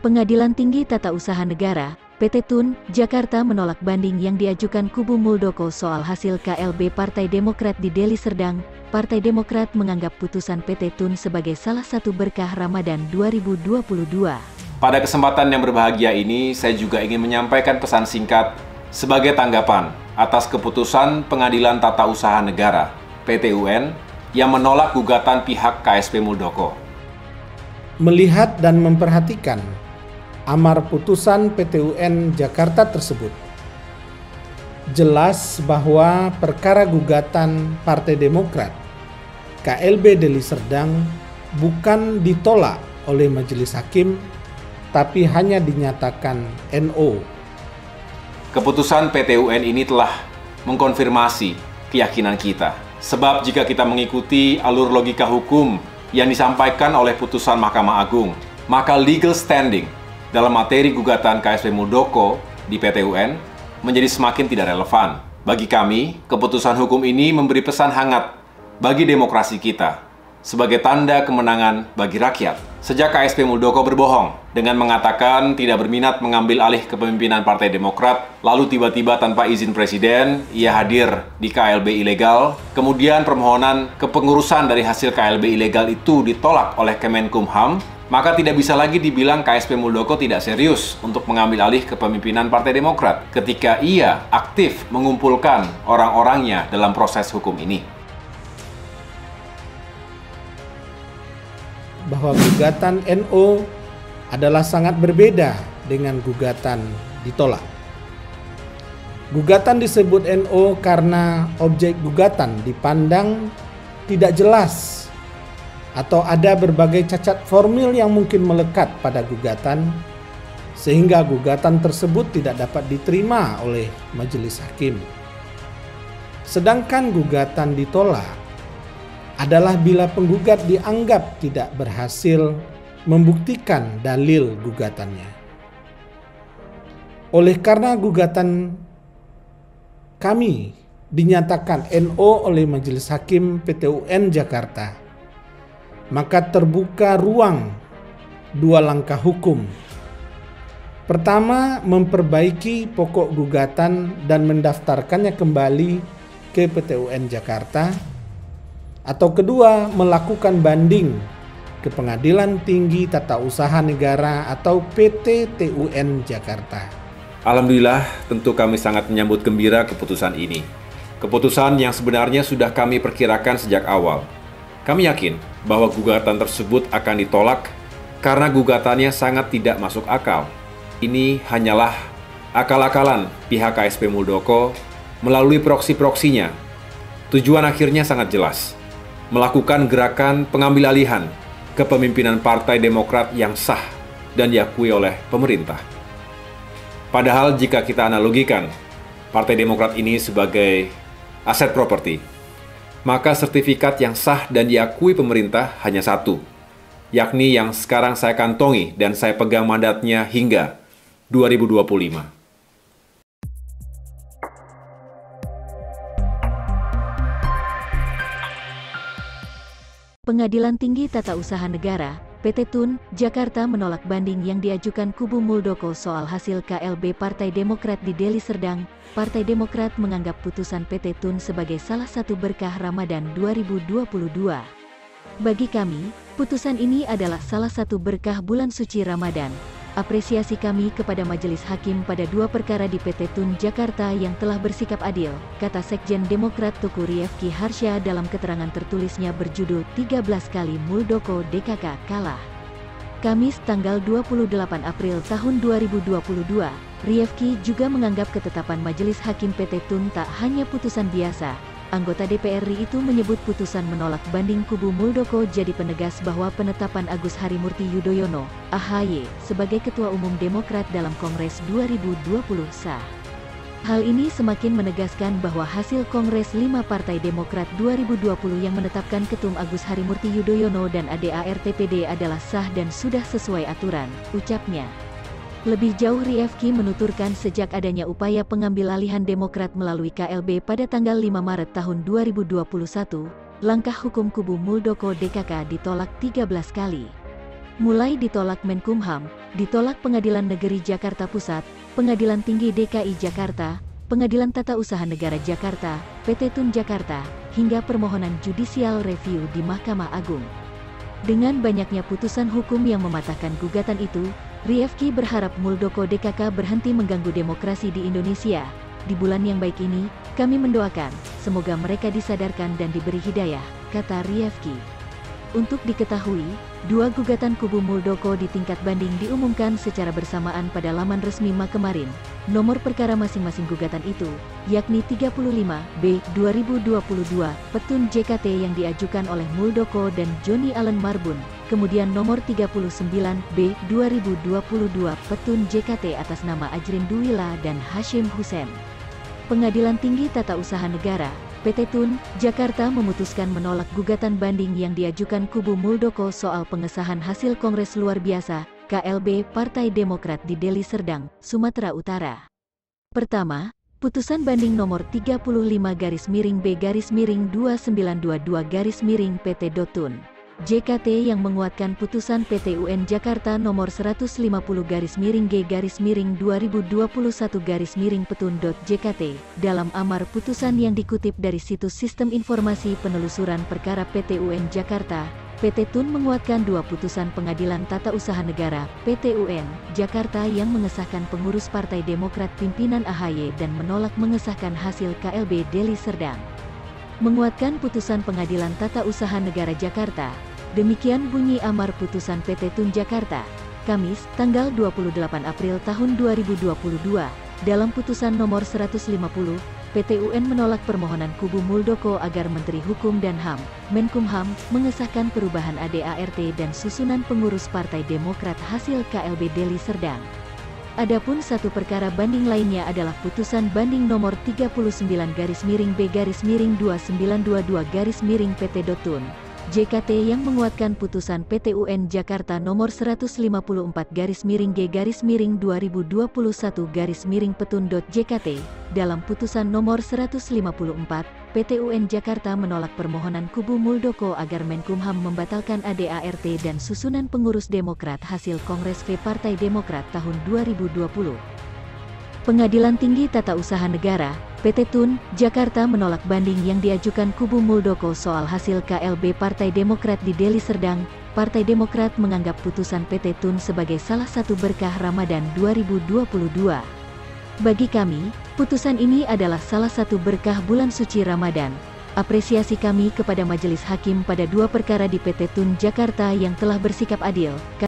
Pengadilan Tinggi Tata Usaha Negara, PT Tun, Jakarta menolak banding yang diajukan kubu Muldoko soal hasil KLB Partai Demokrat di Deli Serdang. Partai Demokrat menganggap putusan PT Tun sebagai salah satu berkah Ramadan 2022. Pada kesempatan yang berbahagia ini, saya juga ingin menyampaikan pesan singkat sebagai tanggapan atas keputusan Pengadilan Tata Usaha Negara, PT-UN, yang menolak gugatan pihak KSP Muldoko. Melihat dan memperhatikan amar putusan PT-UN Jakarta tersebut, jelas bahwa perkara gugatan Partai Demokrat KLB Deli Serdang bukan ditolak oleh Majelis Hakim, tapi hanya dinyatakan NO. Keputusan PT-UN ini telah mengkonfirmasi keyakinan kita. Sebab jika kita mengikuti alur logika hukum yang disampaikan oleh putusan Mahkamah Agung, maka legal standing dalam materi gugatan KSP Muldoko di PT-UN menjadi semakin tidak relevan. Bagi kami, keputusan hukum ini memberi pesan hangat bagi demokrasi kita sebagai tanda kemenangan bagi rakyat. Sejak KSP Muldoko berbohong dengan mengatakan tidak berminat mengambil alih kepemimpinan Partai Demokrat, lalu tiba-tiba tanpa izin presiden, ia hadir di KLB ilegal, kemudian permohonan kepengurusan dari hasil KLB ilegal itu ditolak oleh Kemenkumham, maka tidak bisa lagi dibilang KSP Muldoko tidak serius untuk mengambil alih kepemimpinan Partai Demokrat ketika ia aktif mengumpulkan orang-orangnya dalam proses hukum ini. Bahwa gugatan NO adalah sangat berbeda dengan gugatan ditolak. Gugatan disebut NO karena objek gugatan dipandang tidak jelas atau ada berbagai cacat formil yang mungkin melekat pada gugatan, sehingga gugatan tersebut tidak dapat diterima oleh majelis hakim. Sedangkan gugatan ditolak adalah bila penggugat dianggap tidak berhasil membuktikan dalil gugatannya. Oleh karena gugatan kami dinyatakan NO oleh Majelis Hakim PT-UN Jakarta, maka terbuka ruang dua langkah hukum. Pertama, memperbaiki pokok gugatan dan mendaftarkannya kembali ke PT-UN Jakarta. Atau kedua, melakukan banding ke Pengadilan Tinggi Tata Usaha Negara atau PT-TUN Jakarta. Alhamdulillah, tentu kami sangat menyambut gembira keputusan ini. Keputusan yang sebenarnya sudah kami perkirakan sejak awal. Kami yakin bahwa gugatan tersebut akan ditolak karena gugatannya sangat tidak masuk akal. Ini hanyalah akal-akalan pihak KSP Muldoko melalui proksi-proksinya. Tujuan akhirnya sangat jelas, melakukan gerakan pengambil alihan kepemimpinan Partai Demokrat yang sah dan diakui oleh pemerintah. Padahal jika kita analogikan Partai Demokrat ini sebagai aset properti, maka sertifikat yang sah dan diakui pemerintah hanya satu, yakni yang sekarang saya kantongi dan saya pegang mandatnya hingga 2025. Pengadilan Tinggi Tata Usaha Negara, PT Tun, Jakarta menolak banding yang diajukan kubu Muldoko soal hasil KLB Partai Demokrat di Deli Serdang. Partai Demokrat menganggap putusan PT Tun sebagai salah satu berkah Ramadan 2022. Bagi kami, putusan ini adalah salah satu berkah bulan suci Ramadan. Apresiasi kami kepada Majelis Hakim pada dua perkara di PT Tun Jakarta yang telah bersikap adil, kata Sekjen Demokrat Teguh Rifki Harsha dalam keterangan tertulisnya berjudul 13 kali Muldoko DKK kalah. Kamis tanggal 28 April tahun 2022, Rifki juga menganggap ketetapan Majelis Hakim PT Tun tak hanya putusan biasa. Anggota DPR RI itu menyebut putusan menolak banding kubu Muldoko jadi penegas bahwa penetapan Agus Harimurti Yudhoyono, AHY, sebagai Ketua Umum Demokrat dalam Kongres 2020 sah. Hal ini semakin menegaskan bahwa hasil Kongres 5 Partai Demokrat 2020 yang menetapkan Ketum Agus Harimurti Yudhoyono dan ADARTPD adalah sah dan sudah sesuai aturan, ucapnya. Lebih jauh Rifki menuturkan sejak adanya upaya pengambil alihan Demokrat melalui KLB pada tanggal 5 Maret tahun 2021, langkah hukum kubu Muldoko DKK ditolak 13 kali. mulai ditolak Menkumham, ditolak Pengadilan Negeri Jakarta Pusat, Pengadilan Tinggi DKI Jakarta, Pengadilan Tata Usaha Negara Jakarta, PT Tun Jakarta, hingga permohonan judicial review di Mahkamah Agung. Dengan banyaknya putusan hukum yang mematahkan gugatan itu, Rifki berharap Muldoko DKK berhenti mengganggu demokrasi di Indonesia. Di bulan yang baik ini, kami mendoakan, semoga mereka disadarkan dan diberi hidayah, kata Rifki. Untuk diketahui, dua gugatan kubu Muldoko di tingkat banding diumumkan secara bersamaan pada laman resmi MA kemarin. Nomor perkara masing-masing gugatan itu, yakni 35B 2022 Petun JKT yang diajukan oleh Muldoko dan Johnny Allen Marbun, kemudian nomor 39B 2022 Petun JKT atas nama Ajrin Duwila dan Hashim Hussein. Pengadilan Tinggi Tata Usaha Negara PT Tun Jakarta memutuskan menolak gugatan banding yang diajukan kubu Muldoko soal pengesahan hasil Kongres Luar Biasa KLB Partai Demokrat di Deli Serdang, Sumatera Utara. Pertama, putusan banding nomor 35-B-2922 PT Tun JKT yang menguatkan putusan PT UN Jakarta nomor 150-G-2021-Petun.JKT dalam amar putusan yang dikutip dari situs Sistem Informasi Penelusuran Perkara PT UN Jakarta. PT Tun menguatkan dua putusan Pengadilan Tata Usaha Negara PT UN Jakarta yang mengesahkan pengurus Partai Demokrat pimpinan AHY dan menolak mengesahkan hasil KLB Deli Serdang. Menguatkan putusan Pengadilan Tata Usaha Negara Jakarta. Demikian bunyi amar putusan PT Tun Jakarta, Kamis, tanggal 28 April tahun 2022. Dalam putusan nomor 150, PT UN menolak permohonan kubu Muldoko agar Menteri Hukum dan HAM, Menkumham, mengesahkan perubahan ADART dan susunan pengurus Partai Demokrat hasil KLB Deli Serdang. Adapun satu perkara banding lainnya adalah putusan banding nomor 39-B-2922 PT Tun JKT yang menguatkan putusan PT UN Jakarta nomor 154-G-2021-Petun.JKT. Dalam putusan nomor 154, PT UN Jakarta menolak permohonan kubu Muldoko agar Menkumham membatalkan ADART dan susunan pengurus Demokrat hasil Kongres V Partai Demokrat tahun 2020. Pengadilan Tinggi Tata Usaha Negara PT Tun Jakarta menolak banding yang diajukan kubu Muldoko soal hasil KLB Partai Demokrat di Deli Serdang. Partai Demokrat menganggap putusan PT Tun sebagai salah satu berkah Ramadan 2022. Bagi kami, putusan ini adalah salah satu berkah bulan suci Ramadan. Apresiasi kami kepada Majelis Hakim pada dua perkara di PT Tun Jakarta yang telah bersikap adil.